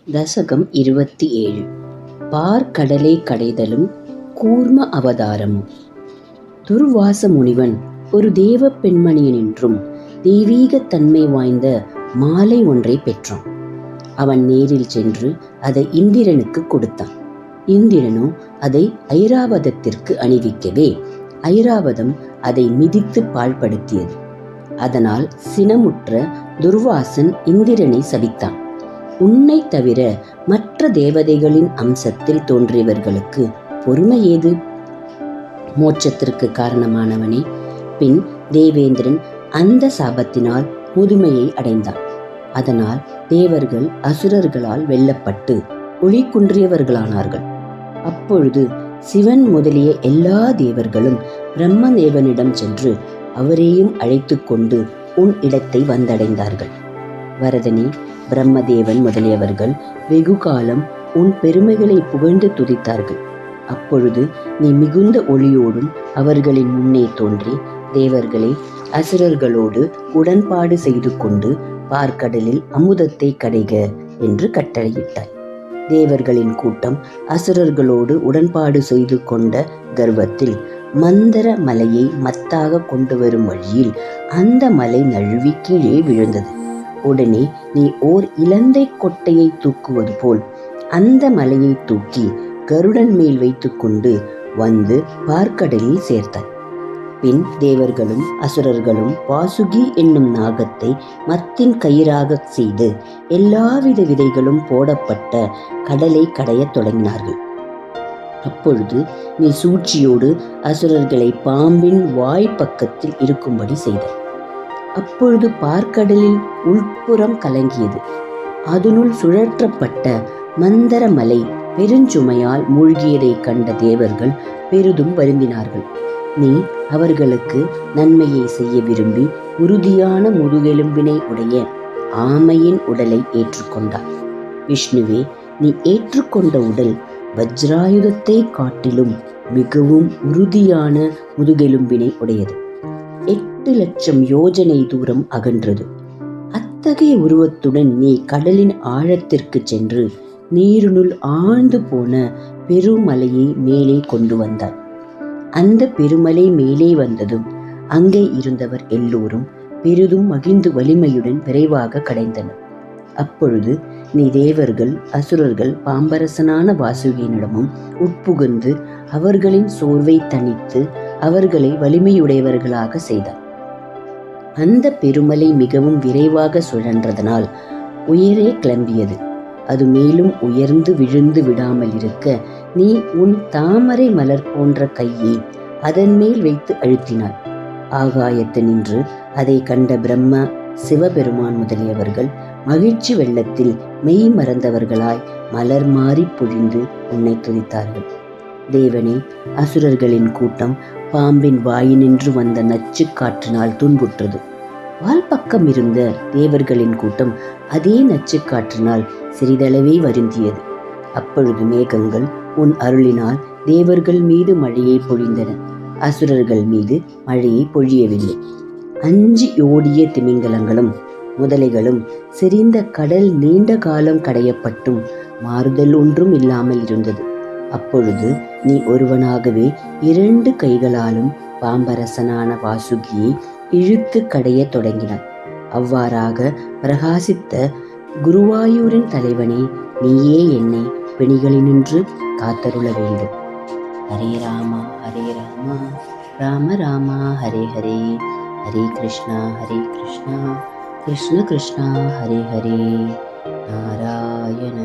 தசகம் 27. பார்க்கடலை கடைதலும் கூர்ம அவதாரமும். துர்வாச முனிவன் ஒரு தேவ பெண்மணியென்றும் தெய்வீக தன்மை வாய்ந்த மாலை ஒன்றை பெற்றான். அவன் நேரில் சென்று அதை இந்திரனுக்கு கொடுத்தான். இந்திரனோ அதை ஐராவதத்திற்கு அணிவிக்கவே ஐராவதம் அதை மிதித்து பாழ்படுத்தியது. அதனால் சினமுற்ற துர்வாசன் இந்திரனை சபித்தான். உன்னை தவிர மற்ற தேவதைகளின் அம்சத்தில் தோன்றியவர்களுக்கு பொறுமை ஏது? மோட்சத்திற்கு காரணமானவனே. பின் தேவேந்திரன் அந்த சாபத்தினால் முதுமையை அடைந்தான். அதனால் தேவர்கள் அசுரர்களால் வெல்லப்பட்டு ஒளி குன்றியவர்களானார்கள். அப்பொழுது சிவன் முதலிய எல்லா தேவர்களும் பிரம்மதேவனிடம் சென்று அவரையும் அழைத்து கொண்டு உன் இடத்தை வந்தடைந்தார்கள். வரதனே, பிரம்மதேவன் முதலியவர்கள் வெகு காலம் உன் பெருமைகளை புகழ்ந்து துதித்தார்கள். அப்பொழுது நீ மிகுந்த ஒளியோடும் அவர்களின் முன்னே தோன்றி தேவர்களை அசுரர்களோடு உடன்பாடு செய்து கொண்டு பார்க்கடலில் அமுதத்தை கடைக என்று கட்டளையிட்டாய். தேவர்களின் கூட்டம் அசுரர்களோடு உடன்பாடு செய்து கொண்ட கர்வத்தில் மந்தர மலையை மத்தாக கொண்டு வரும் வழியில் அந்த மலை நழுவி கீழே விழுந்தது. உடனே நீ ஓர் இலந்தை கொட்டையை தூக்குவது போல் அந்த மலையை தூக்கி கருடன் மேல் வைத்து கொண்டு வந்து பார்க்கடலில் சேர்த்தாய். பின் தேவர்களும் அசுரர்களும் வாசுகி என்னும் நாகத்தை மத்தின் கயிறாக செய்து எல்லாவித விதைகளும் போடப்பட்ட கடலை கடையத் தொடங்கினார்கள். அப்பொழுது நீ சூழ்ச்சியோடு அசுரர்களை பாம்பின் வாய் பக்கத்தில் இருக்கும்படி செய்தாய். அப்பொழுது பார்க்கடலில் உள்புறம் கலங்கியது. அதனுள் சுழற்றப்பட்ட மந்தர மலை பெருஞ்சுமையால் மூழ்கியதை கண்ட தேவர்கள் பெரிதும் வருந்தினார்கள். நீ அவர்களுக்கு நன்மையை செய்ய விரும்பி உறுதியான முதுகெலும்பினை உடைய ஆமையின் உடலை ஏற்றுக்கொண்டார். விஷ்ணுவே, நீ ஏற்றுக்கொண்ட உடல் வஜ்ராயுதத்தை காட்டிலும் மிகவும் உறுதியான முதுகெலும்பினை உடையது. 8 லட்சம் யோஜனை தூரம் அகன்றது. அத்தகைய உருவத்துடன் நீ கடலின் ஆழத்திற்கு சென்று நீரினுள் ஆழ்ந்து போன பெருமலையை மேலே கொண்டு வந்தாய். அந்த பெருமலை மேலே வந்ததும் அங்கே இருந்தவர் எல்லோரும் பெரிதும் மகிழ்ந்து வலிமையுடன் விரைவாக கடைந்தனர். அப்பொழுது நீ தேவர்கள் அசுரர்கள் பாம்பரசனான வாசுகியினிடமும் உட்புகுந்து அவர்களின் சோர்வை தணித்து அவர்களை வலிமையுடையவர்களாக செய்தார். அந்த பெருமலை மிகவும் விரைவாக சுழன்றதனால் உயரே கிளம்பியது. அது மேலும் உயர்ந்து விழுந்து விடாமல் இருக்க நீ உன் தாமரை மலர் போன்ற கையை அதன் மேல் வைத்து அழுத்தினாய். ஆகாயத்து நின்று அதை கண்ட பிரம்ம சிவபெருமான் முதலியவர்கள் மகிழ்ச்சி வெள்ளத்தில் மெய் மறந்தவர்களாய் மலர் மாறி பொழிந்து உன்னை துதித்தார்கள். தேவனே, அசுரர்களின் கூட்டம் பாம்பின் வாயினின்று வந்த நச்சு காற்றினால் துன்புற்றது. வால்பக்கம் இருந்த தேவர்களின் கூட்டம் அதே நச்சு காற்றினால் சிறிதளவே வருந்தியது. அப்பொழுது மேகங்கள் உன் அருளினால் தேவர்கள் மீது மழையை பொழிந்தன. அசுரர்கள் மீது மழையை பொழியவில்லை. அஞ்சி ஓடிய திமிங்கலங்களும் முதலைகளும் செறிந்த கடல் நீண்ட காலம் கடையப்பட்டும் மாறுதல் ஒன்றும் இல்லாமல் இருந்தது. அப்பொழுது நீ ஒருவனாகவே 2 கைகளாலும் பாம்பரசனான வாசுகியை இழுத்து கடைய தொடங்கினாய். அவ்வாறாக பிரகாசித்த குருவாயூரின் தலைவனே, நீயே என்னை பிணிகளினின்று காத்தருள வேண்டும். ஹரே ராமா ஹரே ராமா ராம ராமா ஹரே ஹரே, ஹரே கிருஷ்ணா கிருஷ்ண கிருஷ்ணா ஹரே ஹரே, நாராயண